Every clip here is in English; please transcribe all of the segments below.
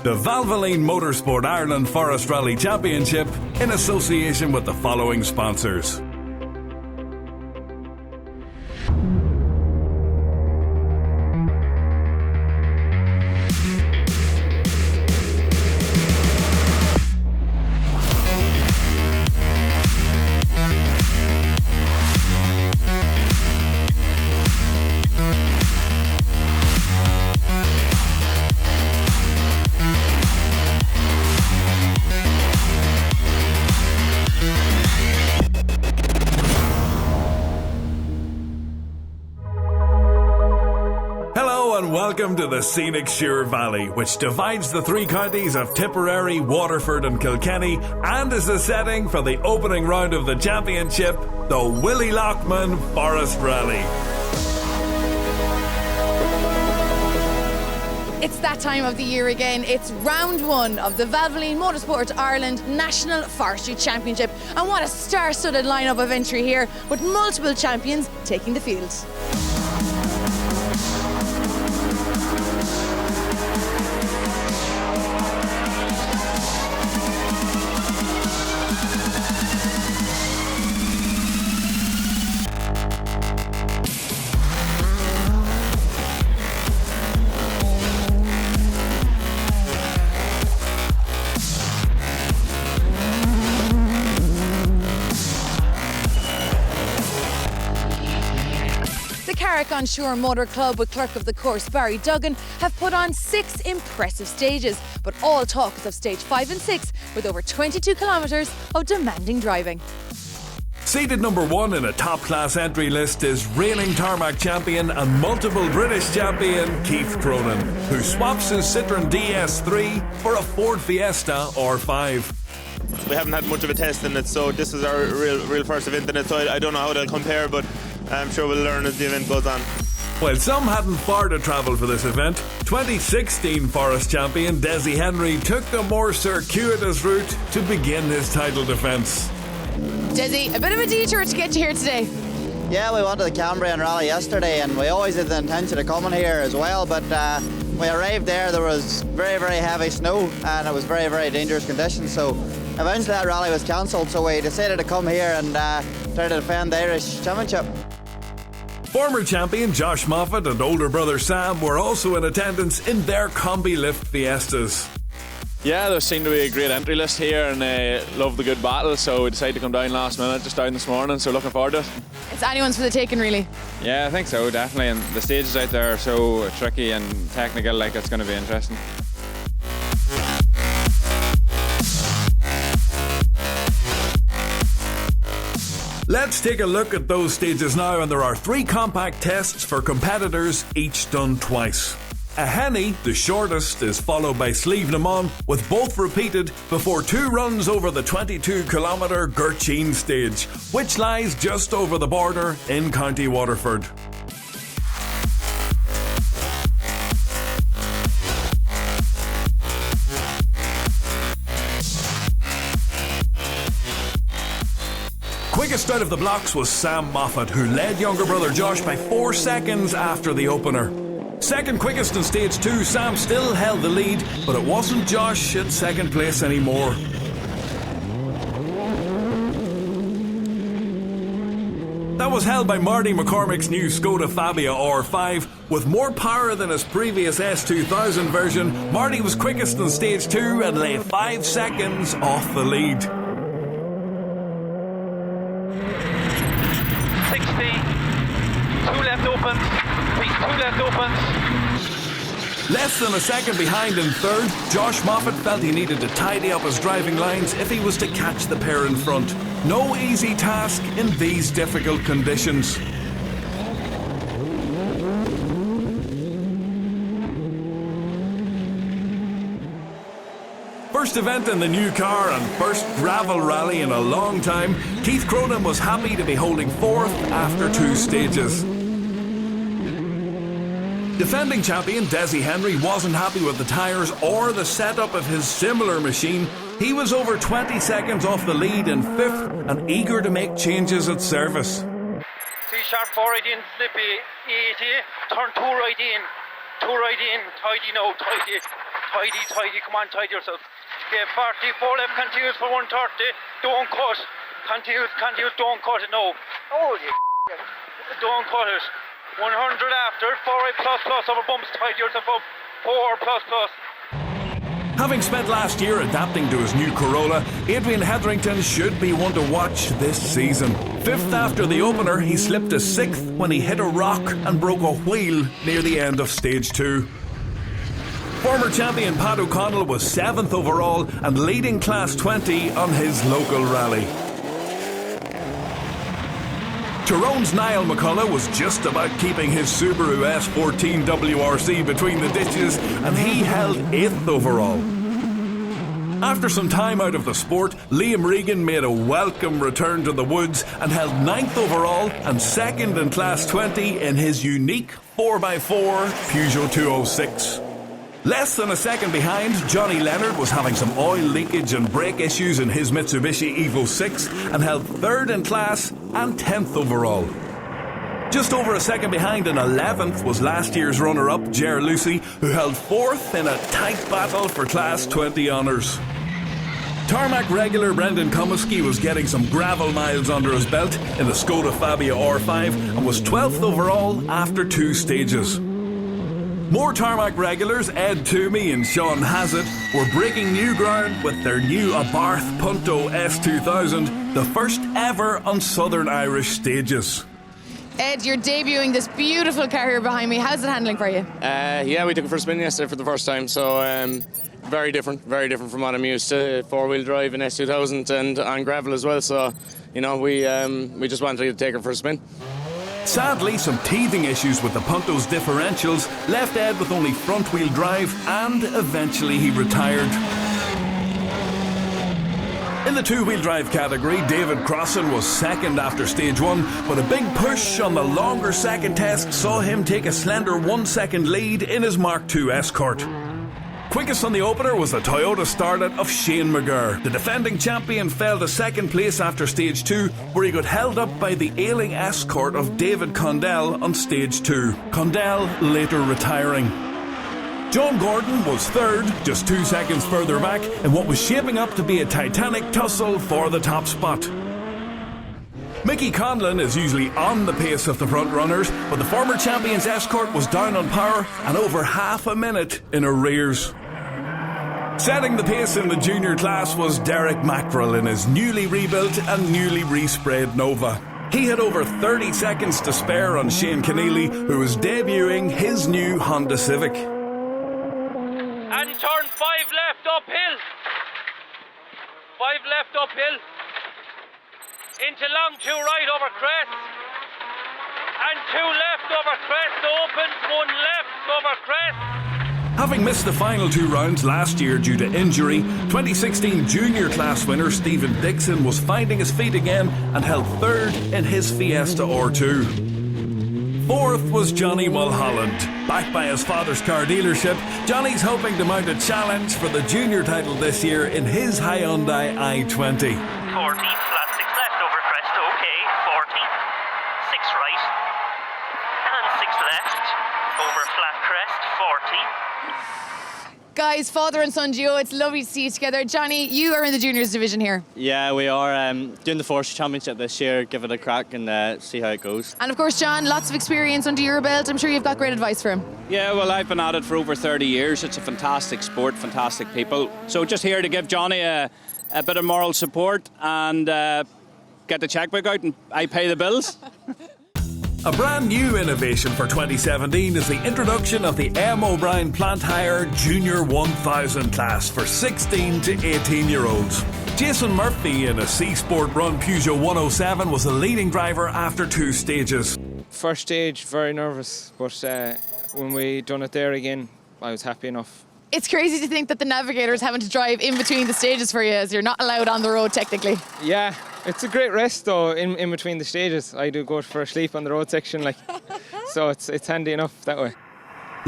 The Valvoline Motorsport Ireland Forest Rally Championship in association with the following sponsors. Welcome to the scenic Suir Valley, which divides the three counties of Tipperary, Waterford and Kilkenny, and is the setting for the opening round of the championship, the Willie Lockman Forest Rally. It's that time of the year again. It's round one of the Valvoline Motorsport Ireland National Forestry Championship. And what a star-studded lineup of entry here, with multiple champions taking the field. Carrick on Suir Motor Club, with clerk of the course Barry Duggan, have put on 6 impressive stages, but all talk is of stage 5 and 6, with over 22 kilometres of demanding driving. Seated number 1 in a top-class entry list is reigning tarmac champion and multiple British champion Keith Cronin, who swaps his Citroën DS3 for a Ford Fiesta R5. We haven't had much of a test in it, so this is our real first event in it, so I don't know how they'll compare, but I'm sure we'll learn as the event goes on. Well, some hadn't far to travel for this event. 2016 Forest champion Desi Henry took a more circuitous route to begin his title defence. Desi, a bit of a detour to get you here today. Yeah, we went to the Cambrian Rally yesterday, and we always had the intention of coming here as well, but we arrived there was very, very heavy snow, and it was very, very dangerous conditions, so eventually that rally was cancelled, so we decided to come here and try to defend the Irish Championship. Former champion Josh Moffat and older brother Sam were also in attendance in their combi lift Fiestas. Yeah, there seemed to be a great entry list here, and loved the good battle, so we decided to come down last minute, just down this morning, so looking forward to it. It's anyone's for the taking, really. Yeah, I think so, definitely, and the stages out there are so tricky and technical, like it's going to be interesting. Let's take a look at those stages now, and there are 3 compact tests for competitors, each done twice. A Henny, the shortest, is followed by Slievenamon, with both repeated before 2 runs over the 22-kilometre Gurcheen stage, which lies just over the border in County Waterford. Quickest out of the blocks was Sam Moffat, who led younger brother Josh by 4 seconds after the opener. Second quickest in stage 2, Sam still held the lead, but it wasn't Josh in second place anymore. That was held by Marty McCormick's new Skoda Fabia R5. With more power than his previous S2000 version, Marty was quickest in stage 2 and lay 5 seconds off the lead. 60, 2 left opens, 2 left opens. Less than a second behind in third, Josh Moffat felt he needed to tidy up his driving lines if he was to catch the pair in front. No easy task in these difficult conditions. First event in the new car and first gravel rally in a long time, Keith Cronin was happy to be holding 4th after 2 stages. Defending champion Desi Henry wasn't happy with the tyres or the setup of his similar machine. He was over 20 seconds off the lead in 5th and eager to make changes at service. C-sharp 4 right in, slippy, 80, turn 2 right in, 2 right in, tidy now, tidy. Tidy, come on, tidy yourself. Okay, 44 left, continues for 130. Don't cut. Continues, don't cut it, no. Holy don't cut it. 100 after, 4 right plus over bumps, tidy yourself up. 4 plus. Having spent last year adapting to his new Corolla, Adrian Hetherington should be one to watch this season. 5th after the opener, he slipped to 6th when he hit a rock and broke a wheel near the end of stage 2. Former champion Pat O'Connell was 7th overall and leading Class 20 on his local rally. Tyrone's Niall McCullough was just about keeping his Subaru S14 WRC between the ditches, and he held 8th overall. After some time out of the sport, Liam Regan made a welcome return to the woods and held 9th overall and 2nd in Class 20 in his unique 4x4 Peugeot 206. Less than a second behind, Johnny Leonard was having some oil leakage and brake issues in his Mitsubishi Evo 6 and held 3rd in class and 10th overall. Just over a second behind and 11th was last year's runner-up, Ger Lucy, who held 4th in a tight battle for Class 20 honours. Tarmac regular Brendan Comiskey was getting some gravel miles under his belt in the Skoda Fabia R5 and was 12th overall after 2 stages. More tarmac regulars, Ed Toomey and Sean Hassett, were breaking new ground with their new Abarth Punto S2000, the first ever on Southern Irish stages. Ed, you're debuting this beautiful car here behind me. How's it handling for you? Yeah, we took it for a spin yesterday for the first time, so very different from what I'm used to. 4-wheel drive in S2000 and on gravel as well, so you know we just wanted to take it for a spin. Sadly, some teething issues with the Punto's differentials left Ed with only front-wheel drive, and eventually he retired. In the 2-wheel drive category, David Crossan was 2nd after stage 1, but a big push on the longer second test saw him take a slender 1-second lead in his Mark II Escort. Quickest on the opener was the Toyota starlet of Shane McGurr. The defending champion fell to 2nd place after stage 2, where he got held up by the ailing Escort of David Condell on stage 2. Condell later retiring. John Gordon was 3rd, just 2 seconds further back, in what was shaping up to be a titanic tussle for the top spot. Mickey Conlon is usually on the pace of the front runners, but the former champion's Escort was down on power and over half a minute in arrears. Setting the pace in the junior class was Derek Mackerel in his newly rebuilt and newly resprayed Nova. He had over 30 seconds to spare on Shane Keneally, who was debuting his new Honda Civic. And turn 5 left uphill. 5 left uphill. Into long 2 right over crest. And 2 left over crest opens, 1 left over crest. Having missed the final 2 rounds last year due to injury, 2016 junior class winner Stephen Dixon was finding his feet again and held 3rd in his Fiesta R2. 4th was Johnny Mulholland. Backed by his father's car dealership, Johnny's hoping to mount a challenge for the junior title this year in his Hyundai i20. 40, flat 6 left over crest, okay, 40, 6 right, and 6 left, over flat crest, 40. Guys, father and son duo, it's lovely to see you together. Johnny, you are in the juniors division here. Yeah, we are doing the Force Championship this year. Give it a crack and see how it goes. And of course, John, lots of experience under your belt. I'm sure you've got great advice for him. Yeah, well, I've been at it for over 30 years. It's a fantastic sport, fantastic people. So just here to give Johnny a bit of moral support and get the checkbook out and I pay the bills. A brand new innovation for 2017 is the introduction of the M. O'Brien Plant Hire Junior 1000 class for 16 to 18-year-olds. Jason Murphy in a C-Sport run Peugeot 107 was the leading driver after 2 stages. First stage, very nervous, but when we done it there again, I was happy enough. It's crazy to think that the navigator's having to drive in between the stages for you, as you're not allowed on the road technically. Yeah, it's a great rest though in between the stages. I do go for a sleep on the road section, so it's handy enough that way.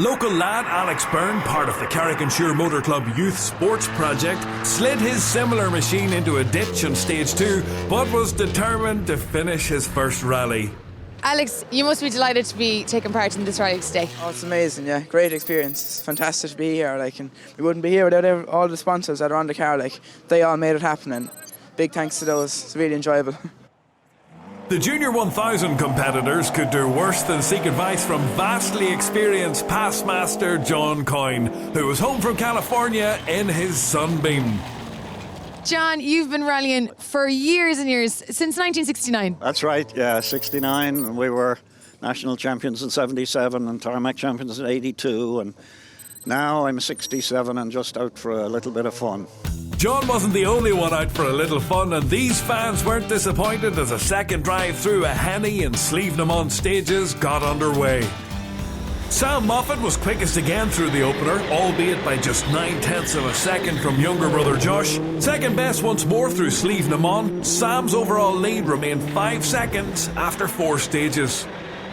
Local lad Alex Byrne, part of the Carrick and Suir Motor Club Youth Sports Project, slid his similar machine into a ditch on stage 2, but was determined to finish his first rally. Alex, you must be delighted to be taking part in this rally today. Oh, it's amazing, yeah. Great experience. It's fantastic to be here. And we wouldn't be here without all the sponsors that are on the car. They all made it happen, and big thanks to those. It's really enjoyable. The Junior 1000 competitors could do worse than seek advice from vastly experienced past master John Coyne, who was home from California in his Sunbeam. John, you've been rallying for years and years, since 1969. That's right, yeah, 69. We were national champions in 77 and tarmac champions in 82. And now I'm 67 and just out for a little bit of fun. John wasn't the only one out for a little fun, and these fans weren't disappointed as a second drive through a Henny and Slievenamon stages got underway. Sam Moffat was quickest again through the opener, albeit by just 9/10 of a second from younger brother Josh. Second best once more through Slievenamon. Sam's overall lead remained 5 seconds after 4 stages.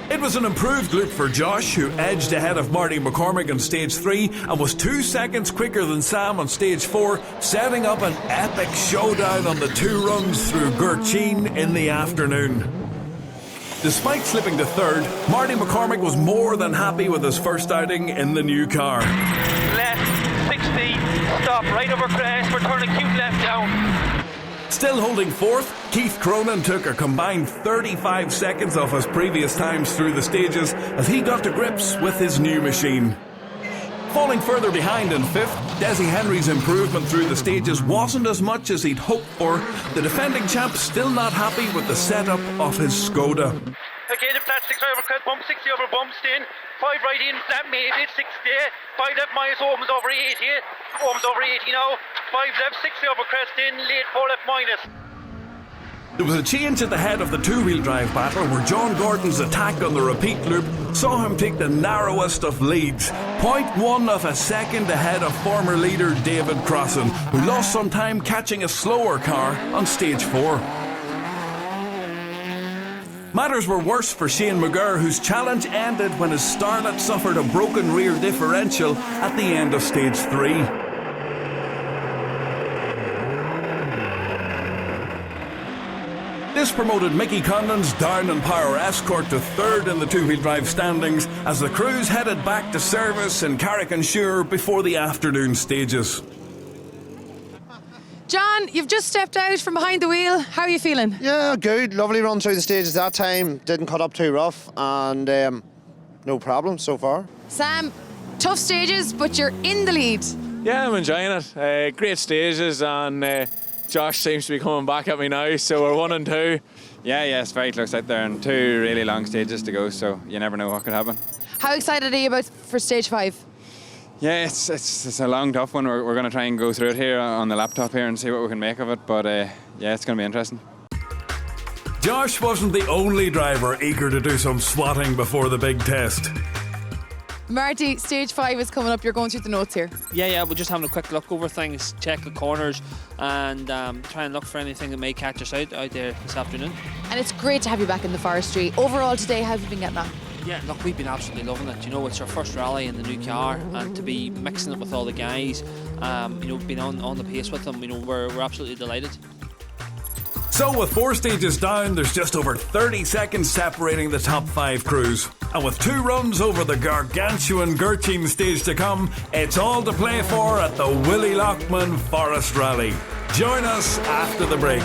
It was an improved loop for Josh, who edged ahead of Marty McCormick on stage 3 and was 2 seconds quicker than Sam on stage 4, setting up an epic showdown on the 2 runs through Gurchin in the afternoon. Despite slipping to 3rd, Marty McCormick was more than happy with his first outing in the new car. Left, 60, stop, right over crest, we're turning acute left down. Still holding 4th, Keith Cronin took a combined 35 seconds off his previous times through the stages as he got to grips with his new machine. Falling further behind in 5th, Desi Henry's improvement through the stages wasn't as much as he'd hoped for. The defending champ still not happy with the setup of his Skoda. Okay, the flat 6 over crest, bump 60 over bump in, 5 right in, flat made it, 60, 5 left minus, opens over 80, opens over 80 now, 5 left, 60 over crest in, late 4 left minus. There was a change at the head of the two-wheel drive battle where John Gordon's attack on the repeat loop saw him take the narrowest of leads, 0.1 of a second ahead of former leader David Crossan, who lost some time catching a slower car on stage 4. Matters were worse for Shane McGurr, whose challenge ended when his Starlet suffered a broken rear differential at the end of stage 3. This promoted Mickey Conlon's Down and Power Escort to 3rd in the two-wheel drive standings as the crews headed back to service in Carrick and Suir before the afternoon stages. John, you've just stepped out from behind the wheel. How are you feeling? Yeah, good. Lovely run through the stages that time. Didn't cut up too rough and no problem so far. Sam, tough stages, but you're in the lead. Yeah, I'm enjoying it. Great stages, and Josh seems to be coming back at me now, so we're 1 and 2. Yeah, it's very close out there, and 2 really long stages to go, so you never know what could happen. How excited are you for stage 5? Yeah, it's a long, tough one. We're going to try and go through it here on the laptop here and see what we can make of it, but yeah, it's going to be interesting. Josh wasn't the only driver eager to do some swatting before the big test. Marty, stage 5 is coming up. You're going through the notes here. Yeah, we're just having a quick look over things, check the corners, and try and look for anything that may catch us out there this afternoon. And it's great to have you back in the forestry. Overall today, how have you been getting on? Yeah, look, we've been absolutely loving it. You know, it's our first rally in the new car, and to be mixing it with all the guys, being on the pace with them, we're absolutely delighted. So with 4 stages down, there's just over 30 seconds separating the top 5 crews. And with 2 runs over the gargantuan Gurchin stage to come, it's all to play for at the Willie Lockman Forest Rally. Join us after the break.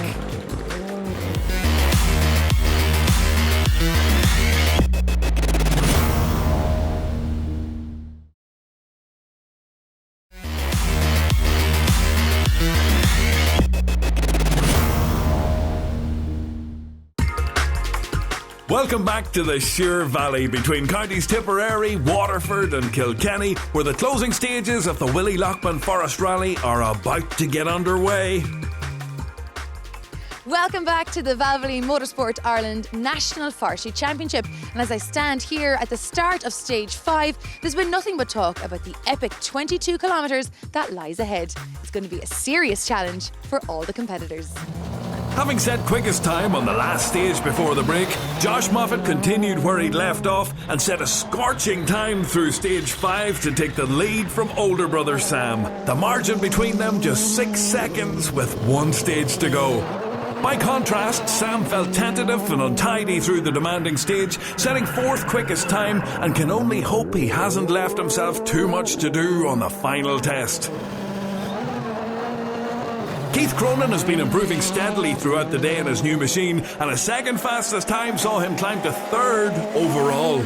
Welcome back to the Suir Valley between counties Tipperary, Waterford and Kilkenny, where the closing stages of the Willie Lockman Forest Rally are about to get underway. Welcome back to the Valvoline Motorsport Ireland National Forestry Championship. And as I stand here at the start of stage 5, there's been nothing but talk about the epic 22 kilometres that lies ahead. It's going to be a serious challenge for all the competitors. Having set quickest time on the last stage before the break, Josh Moffat continued where he'd left off and set a scorching time through stage 5 to take the lead from older brother Sam. The margin between them just 6 seconds with 1 stage to go. By contrast, Sam felt tentative and untidy through the demanding stage, setting 4th quickest time, and can only hope he hasn't left himself too much to do on the final test. Keith Cronin has been improving steadily throughout the day in his new machine, and his second fastest time saw him climb to 3rd overall.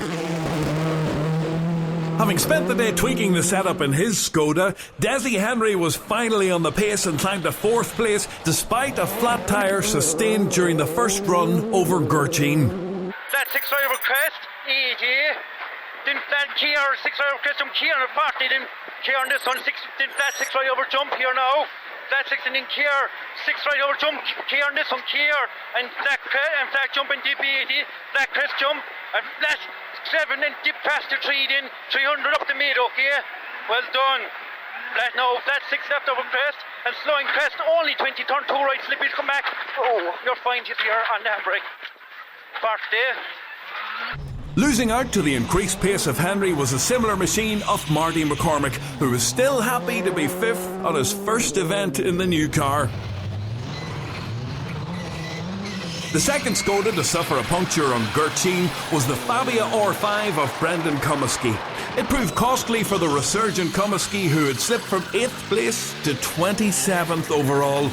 Having spent the day tweaking the setup in his Skoda, Desi Henry was finally on the pace and climbed to 4th place despite a flat tyre sustained during the first run over Gurchin. That's 6 over crest, 80. Then that Kia 6 over crest from Kia on 40. Then Kia on this one, 6. Then that 6 right over jump here now. That 6 and then Kia 6 right over jump. Kia on this one, Kia and that jump and dip 80. That crest jump and that 7 and dip past the 3 then 300 up the mid, okay? Well done. That 6 left over crest and slowing crest only 20 turn 2 right slippage come back. Oh, you're fine here on the handbrake. 40. Losing out to the increased pace of Henry was a similar machine of Marty McCormick, who was still happy to be 5th on his first event in the new car. The second Skoda to suffer a puncture on Gurchin was the Fabia R5 of Brendan Comiskey. It proved costly for the resurgent Comiskey, who had slipped from 8th place to 27th overall.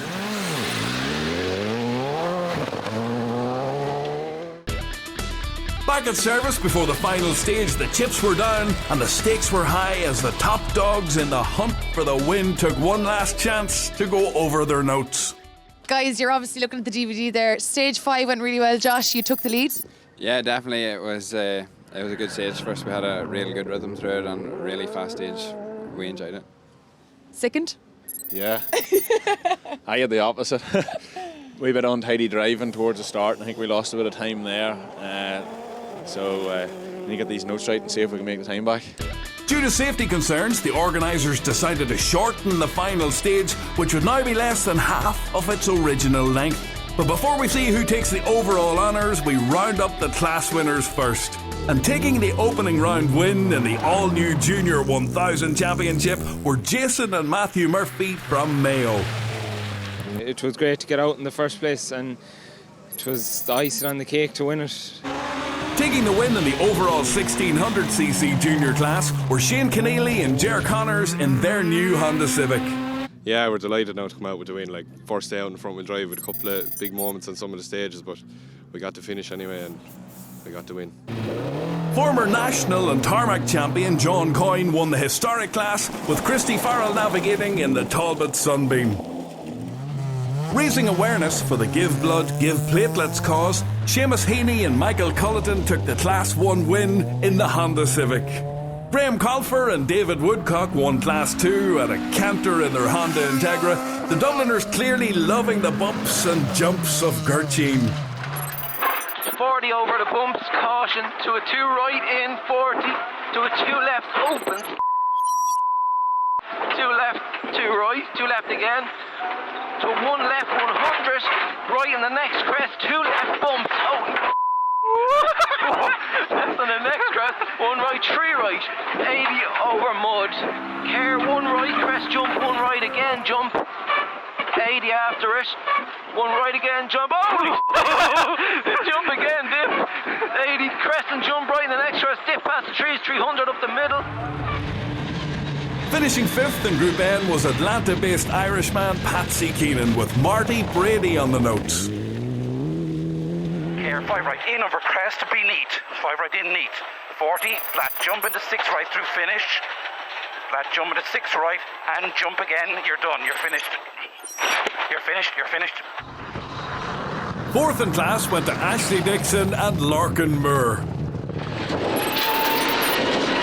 Back at service before the final stage, the chips were down and the stakes were high as the top dogs in the hunt for the win took one last chance to go over their notes. Guys, you're obviously looking at the DVD there. Stage 5 went really well. Josh, you took the lead. Yeah, definitely. It was a good stage for us. We had a really good rhythm through it and a really fast stage. We enjoyed it. Second? Yeah. I had the opposite. We bit untidy driving towards the start, and I think we lost a bit of time there. So we need to get these notes right and see if we can make the time back. Due to safety concerns, the organisers decided to shorten the final stage, which would now be less than half of its original length. But before we see who takes the overall honours, we round up the class winners first. And taking the opening round win in the all-new Junior 1000 Championship were Jason and Matthew Murphy from Mayo. It was great to get out in the first place, and it was the icing on the cake to win it. Taking the win in the overall 1600cc junior class were Shane Keneally and Ger Connors in their new Honda Civic. Yeah, we're delighted now to come out with the win. Like, first day out in the front wheel drive with a couple of big moments on some of the stages, but we got to finish anyway and we got the win. Former national and tarmac champion John Coyne won the historic class, with Christy Farrell navigating in the Talbot Sunbeam. Raising awareness for the Give Blood, Give Platelets cause, Seamus Heaney and Michael Culleton took the Class 1 win in the Honda Civic. Graham Colfer and David Woodcock won Class 2 at a canter in their Honda Integra, the Dubliners clearly loving the bumps and jumps of Gurchin. 40 over the bumps, caution, to a 2 right in, 40, to a 2 left, opens. 2 left, 2 right, 2 left again. To 1 left, 100, right in the next crest, 2 left bumps. Oh, left on the next crest, 1 right, 3 right, 80 over mud. Care 1 right, crest jump, 1 right again, jump. 80 after it, 1 right again, jump. Oh, jump again, dip. 80 crest and jump right in the next crest, dip past the trees, 300 up the middle. Finishing 5th in Group N was Atlanta-based Irishman Patsy Keenan, with Marty Brady on the notes. Here, 5 right in over crest, be neat. 5 right in, neat. 40, flat jump into 6 right through finish. Flat jump into 6 right and jump again. You're done, you're finished. You're finished, you're finished. 4th in class went to Ashley Dixon and Larkin Moore.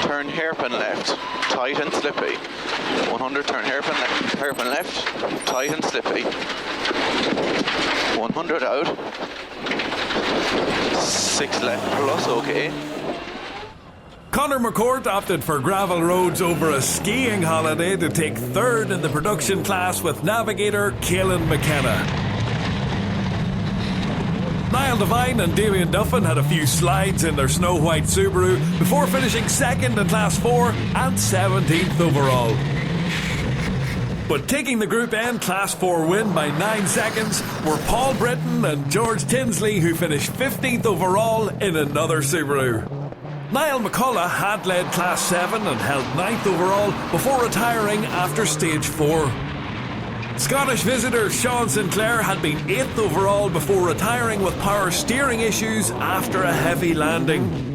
Turn hairpin left, tight and slippy. 100, turn hairpin left, tight and slippy. 100 out. 6 left plus, okay. Conor McCourt opted for gravel roads over a skiing holiday to take 3rd in the production class with navigator Caelan McKenna. Niall Devine and Damien Duffin had a few slides in their snow-white Subaru before finishing 2nd in Class 4 and 17th overall. But taking the Group N Class 4 win by 9 seconds were Paul Britton and George Tinsley, who finished 15th overall in another Subaru. Niall McCullough had led Class 7 and held 9th overall before retiring after Stage 4. Scottish visitor Sean Sinclair had been 8th overall before retiring with power steering issues after a heavy landing.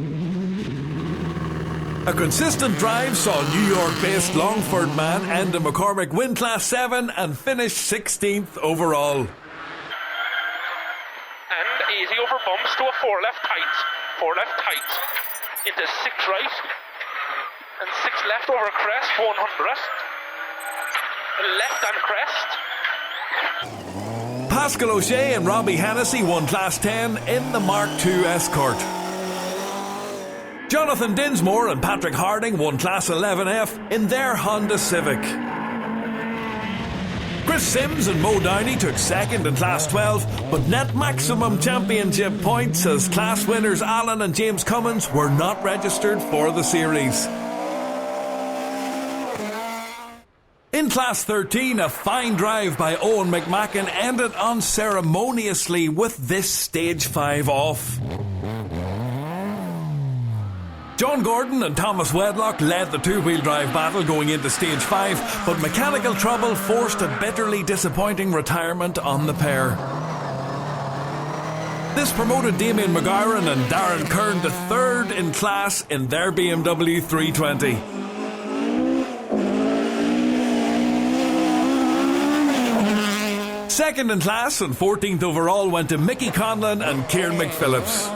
A consistent drive saw New York-based Longford man Enda McCormick win Class 7 and finish 16th overall. And easy over bumps to a 4 left tight. 4 left tight. Into 6 right. And 6 left over crest, 100. Left and crest. Pascal O'Shea and Robbie Hennessy won Class 10 in the Mark II Escort. Jonathan Dinsmore and Patrick Harding won Class 11F in their Honda Civic. Chris Sims and Mo Downey took 2nd in Class 12, but net maximum championship points as class winners Alan and James Cummins were not registered for the series. In Class 13, a fine drive by Owen McMacken ended unceremoniously with this Stage 5 off. John Gordon and Thomas Wedlock led the two-wheel drive battle going into Stage 5, but mechanical trouble forced a bitterly disappointing retirement on the pair. This promoted Damien McGowran and Darren Kern to 3rd in class in their BMW 320. Second in class and 14th overall went to Mickey Conlon and Kieran McPhillips.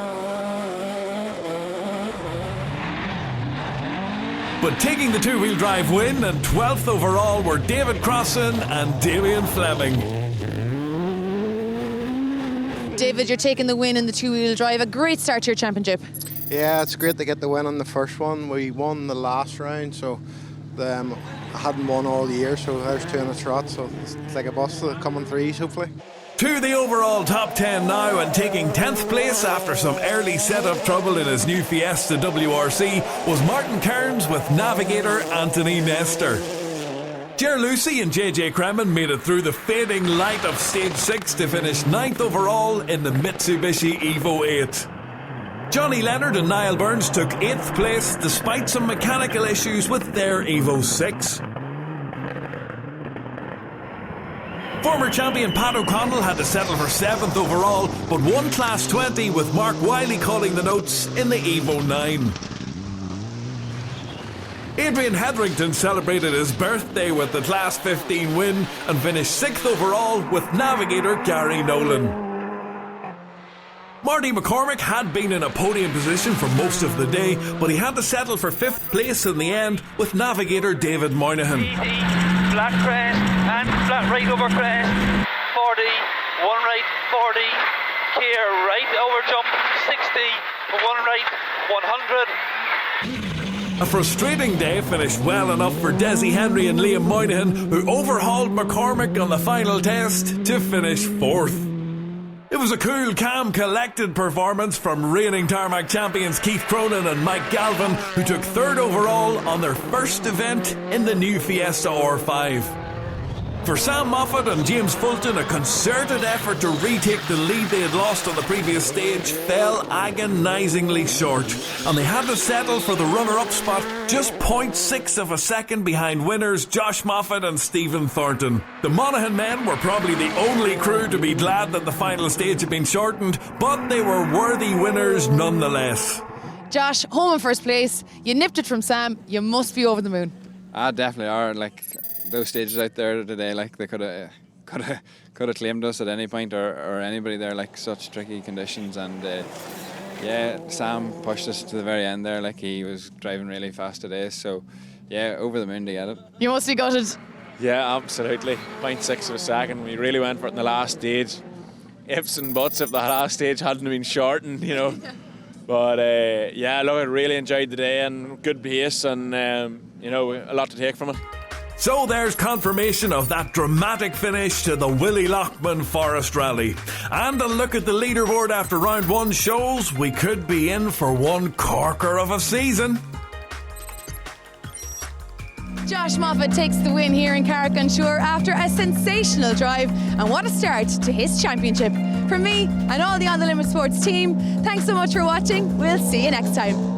But taking the two-wheel drive win and 12th overall were David Crossan and Damien Fleming. David, you're taking the win in the two-wheel drive. A great start to your championship. Yeah, it's great to get the win on the first one. We won the last round, so I hadn't won all year, so there's 2 in a trot, so it's like a bus coming threes, hopefully. To the overall top 10 now, and taking 10th place after some early setup trouble in his new Fiesta WRC was Martin Kearns with navigator Anthony Nestor. Ger Lucy and JJ Kremen made it through the fading light of Stage 6 to finish 9th overall in the Mitsubishi Evo 8. Johnny Leonard and Niall Burns took 8th place despite some mechanical issues with their Evo 6. Former champion Pat O'Connell had to settle for 7th overall, but won Class 20 with Mark Wiley calling the notes in the Evo 9. Adrian Hetherington celebrated his birthday with the Class 15 win and finished 6th overall with navigator Gary Nolan. Marty McCormick had been in a podium position for most of the day, but he had to settle for 5th place in the end with navigator David Moynihan. Flat crest and flat right over crest. 40, 1 right, 40. Keir right over jump, 60. 1 right, 100. A frustrating day finished well enough for Desi Henry and Liam Moynihan, who overhauled McCormick on the final test to finish 4th. It was a cool, calm, collected performance from reigning tarmac champions Keith Cronin and Mike Galvin, who took 3rd overall on their first event in the new Fiesta R5. For Sam Moffat and James Fulton, a concerted effort to retake the lead they had lost on the previous stage fell agonisingly short, and they had to settle for the runner-up spot just 0.6 of a second behind winners Josh Moffat and Stephen Thornton. The Monaghan men were probably the only crew to be glad that the final stage had been shortened, but they were worthy winners nonetheless. Josh, home in first place. You nipped it from Sam. You must be over the moon. Definitely are. Those stages out there today, they could have claimed us at any point, or anybody there. Such tricky conditions, and Sam pushed us to the very end there. He was driving really fast today, so over the moon to get it. You must be gutted. Yeah, absolutely. 0.6 of a second. We really went for it in the last stage. Ifs and buts if the last stage hadn't been shortened, But I really enjoyed the day, and good pace, and a lot to take from it. So there's confirmation of that dramatic finish to the Willie Lockman Forest Rally. And a look at the leaderboard after round 1 shows we could be in for one corker of a season. Josh Moffat takes the win here in Carrick on Suir after a sensational drive, and what a start to his championship. From me and all the On The Limit Sports team, thanks so much for watching. We'll see you next time.